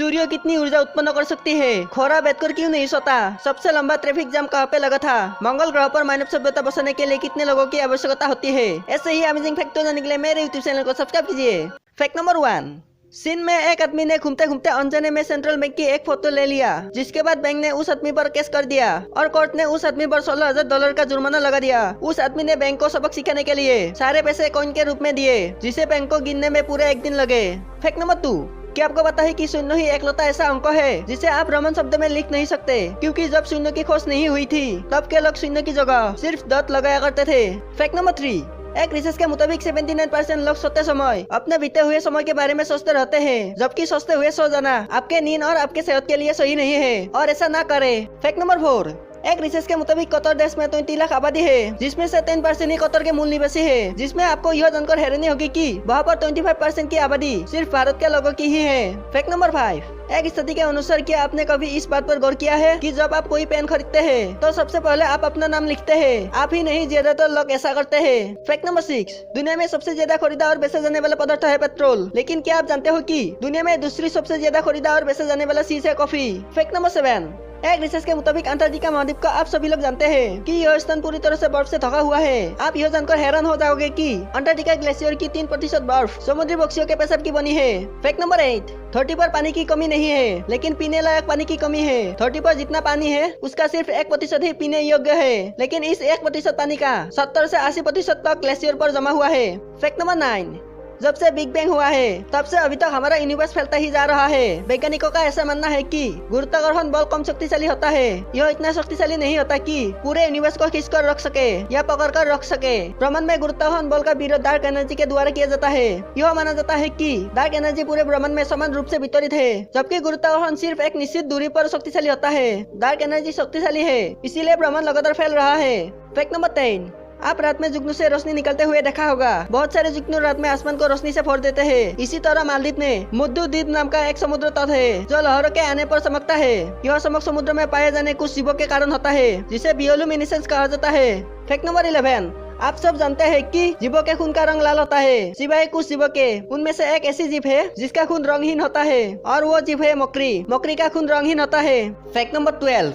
सूर्य कितनी ऊर्जा उत्पन्न कर सकती है? खोरा बैठकर क्यों नहीं सोता? सबसे लंबा ट्रैफिक जाम कहाँ पे लगा था? मंगल ग्रह पर मानव सभ्यता बसाने के लिए कितने लोगों की आवश्यकता होती है? ऐसे ही अमेजिंग फैक्ट जानने के लिए मेरे यूट्यूब चैनल को सब्सक्राइब कीजिए। Fact number 1। चीन में एक आदमी ने घूमते घूमते अनजाने में सेंट्रल बैंक की एक फोटो ले लिया, जिसके बाद बैंक ने उस आदमी पर केस कर दिया और कोर्ट ने उस आदमी पर $16,000 का जुर्माना लगा दिया। उस आदमी ने बैंक को सबक सिखाने के लिए सारे पैसे कॉइन के रूप में दिए, जिसे बैंक को गिनने में पूरे एक दिन लगे। Fact number 2। क्या आपको पता है कि शून्य ही एकलौता ऐसा अंक है जिसे आप रोमन शब्द में लिख नहीं सकते, क्योंकि जब शून्य की खोज नहीं हुई थी तब के लोग शून्य की जगह सिर्फ डॉट लगाया करते थे। Fact number 3। एक रिसर्च के मुताबिक 79% लोग सोते समय अपने बीते हुए समय के बारे में सोचते रहते हैं, जबकि सोचते हुए सो जाना आपके नींद और आपके सेहत के लिए सही नहीं है और ऐसा ना करें। Fact number 4। एक रिसर्च के मुताबिक कतर देश में 20 लाख आबादी है, जिसमें से 10% ही कतर के मूल निवासी है, जिसमें आपको यह जानकर हैरानी होगी कि वहाँ पर 25% की आबादी सिर्फ भारत के लोगों की ही है। Fact number 5। एक स्टडी के अनुसार क्या आपने कभी इस बात पर गौर किया है कि जब आप कोई पेन खरीदते हैं तो सबसे पहले आप अपना नाम लिखते हैं? आप ही नहीं, ज्यादातर लोग ऐसा करते हैं। Fact number 6। दुनिया में सबसे ज्यादा खरीदा और बेचा जाने वाला पदार्थ है पेट्रोल, लेकिन क्या आप जानते हो कि दुनिया में दूसरी सबसे ज्यादा खरीदा और बेचा जाने वाला चीज है कॉफी? Fact number 7। एक रिसर्च के मुताबिक अंटार्कटिका महाद्वीप का आप सभी लोग जानते हैं कि यह स्थान पूरी तरह से बर्फ से ढका हुआ है। आप यह जानकर हैरान हो जाओगे कि अंटार्कटिका ग्लेशियर की 3% बर्फ समुद्री पक्षियों के पेशाब की बनी है। Fact number 8। 30 पर पानी की कमी नहीं है, लेकिन पीने लायक पानी की कमी है। 30 पर जितना पानी है उसका सिर्फ 1% ही पीने योग्य है, लेकिन इस 1% पानी का 70 से 80% तक ग्लेशियर पर जमा हुआ है। Fact number 9। जब से बिग बैंग हुआ है तब से अभी तक हमारा यूनिवर्स फैलता ही जा रहा है। वैज्ञानिकों का ऐसा मानना है कि गुरुत्वाकर्षण बल कम शक्तिशाली होता है। यह इतना शक्तिशाली नहीं होता कि पूरे यूनिवर्स को खींच कर रख सके या पकड़ कर रख सके। ब्रह्मांड में गुरुत्वाकर्षण बल का विरोध डार्क एनर्जी के द्वारा किया जाता है। यह माना जाता है कि डार्क एनर्जी पूरे ब्रह्मांड में समान रूप से वितरित है, जबकि गुरुत्वाकर्षण सिर्फ एक निश्चित दूरी पर शक्तिशाली होता है। डार्क एनर्जी शक्तिशाली है, इसीलिए ब्रह्मांड लगातार फैल रहा है। Fact number 10। आप रात में जुगनू से रोशनी निकलते हुए देखा होगा। बहुत सारे जुगनू रात में आसमान को रोशनी से फोड़ देते हैं। इसी तरह मालदीव में मुद्दू द्वीप नाम का एक समुद्र तट है जो लहरों के आने पर चमकता है। यह चमक समुद्र में पाए जाने कुछ जीवों के कारण होता है, जिसे बियोलुमिनेसेंस कहा जाता है। Fact number 11। आप सब जानते हैं कि जीवों के खून का रंग लाल होता है, सिवाय कुछ जीवों के। उनमें से एक ऐसी जीव है जिसका खून रंगहीन होता है, और वो जीव है मकड़ी। मकड़ी का खून रंगहीन होता है। Fact number 12।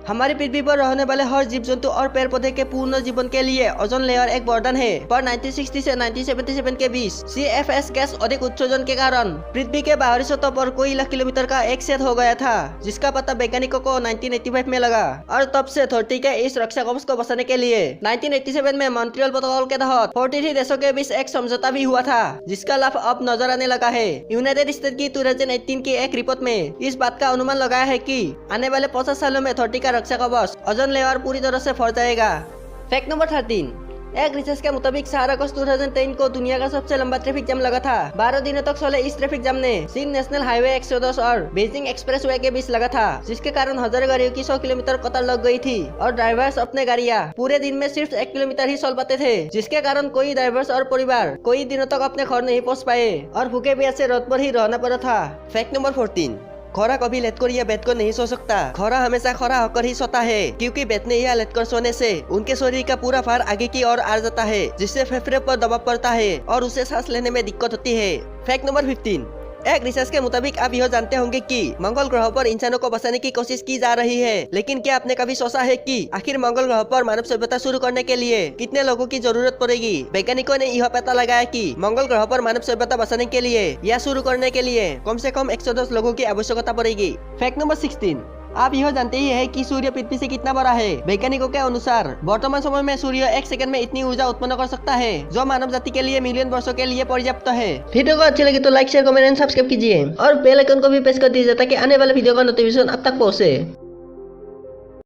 हमारी पृथ्वी पर रहने वाले हर जीव जंतु और पेड़ पौधे के पूर्ण जीवन के लिए ओजोन लेयर एक वरदान है। पर 1960 से 1977 के बीच CFS गैस अधिक उत्सर्जन के कारण पृथ्वी के बाहरी सतह पर कोई लाख किलोमीटर का एक छेद हो गया था, जिसका पता वैज्ञानिकों को 1985 में लगा। और तब से धरती के इस रक्षा कवच को बचाने के लिए 1987 में मॉन्ट्रियल प्रोटोकॉल के तहत 43 देशों के बीच एक समझौता भी हुआ था, जिसका लाभ अब नजर आने लगा है। यूनाइटेड स्टेट की 2018 की एक रिपोर्ट में इस बात का अनुमान लगाया है कि आने वाले 50 सालों में धरती का रक्षा कवच ओजोन लेयर पूरी तरह से फट जाएगा। Fact number 13। एक रिसर्च के मुताबिक 4 अगस्त 2003 को दुनिया का सबसे लंबा ट्रैफिक जाम लगा था। 12 दिनों तक चले इस ट्रैफिक जाम ने चीन नेशनल हाईवे 110 और बीजिंग एक्सप्रेसवे के बीच लगा था, जिसके कारण हजारों गाड़ियों की 100 किलोमीटर कतार लग गई थी और ड्राइवर्स अपने गाड़ियां पूरे दिन में सिर्फ 1 किलोमीटर ही चल पाते थे, जिसके कारण कोई ड्राइवर्स और परिवार कई दिनों तक अपने घर नहीं पहुँच पाए और भूखे प्यासे रोड पर ही रहना पड़ा था। Fact number 14। खोरा कभी लेटकर या बैठकर नहीं सो सकता। खोरा हमेशा खड़ा होकर ही सोता है, क्योंकि बैठने या लेटकर सोने से उनके शरीर का पूरा भार आगे की ओर आ जाता है, जिससे फेफड़े पर दबाव पड़ता है और उसे सांस लेने में दिक्कत होती है। Fact number 15। एक रिसर्च के मुताबिक आप यह जानते होंगे कि मंगल ग्रह पर इंसानों को बसाने की कोशिश की जा रही है, लेकिन क्या आपने कभी सोचा है कि आखिर मंगल ग्रह पर मानव सभ्यता शुरू करने के लिए कितने लोगों की जरूरत पड़ेगी? वैज्ञानिकों ने यह पता लगाया कि मंगल ग्रह पर मानव सभ्यता बसाने के लिए या शुरू करने के लिए कम से कम 110 लोगों की आवश्यकता पड़ेगी। Fact number 16। आप यह जानते ही है कि सूर्य पृथ्वी से कितना बड़ा है। वैज्ञानिकों के अनुसार वर्तमान समय में सूर्य 1 सेकंड में इतनी ऊर्जा उत्पन्न कर सकता है, जो मानव जाति के लिए मिलियन वर्षों के लिए पर्याप्त है। वीडियो को अच्छी लगी तो like share comment and subscribe कीजिए और बेल आइकन को भी प्रेस कर दीजिए ताकि आने वाले वीडियो का नोटिफिकेशन अब तक पहुंचे।